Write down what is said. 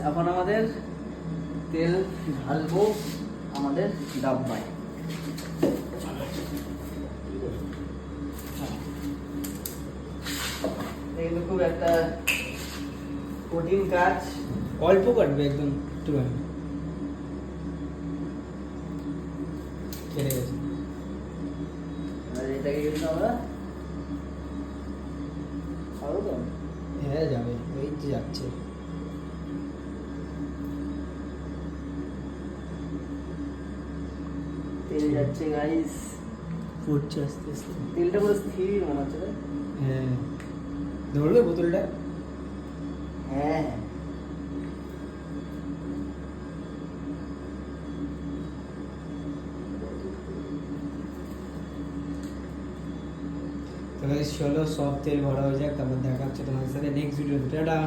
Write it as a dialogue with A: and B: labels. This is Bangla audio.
A: এখন আমাদের তেল ঢালবো আমাদের ডাব্বায়। এগুলো খুব একটা কঠিন কাজ।
B: অল্প কাটবে একদম একটুখানি কেটে গেছে।
A: আর এটাকে কিন্তু আমরা খাবো তো।
B: হ্যাঁ যাবে, ওই যে যাচ্ছে।
A: তেল যাচ্ছে গাইস,
B: ফুটছে আস্তে আস্তে।
A: তেলটা পুরো স্থির মনে হচ্ছে রে।
B: হ্যাঁ ধরবে বোতলটা।
A: হ্যাঁ
B: তো গাইস চলো সব তেল ভরা হয়ে যাক, তারপর দেখা হচ্ছে তোমাদের সাথে নেক্সট ভিডিওতে। টাটা।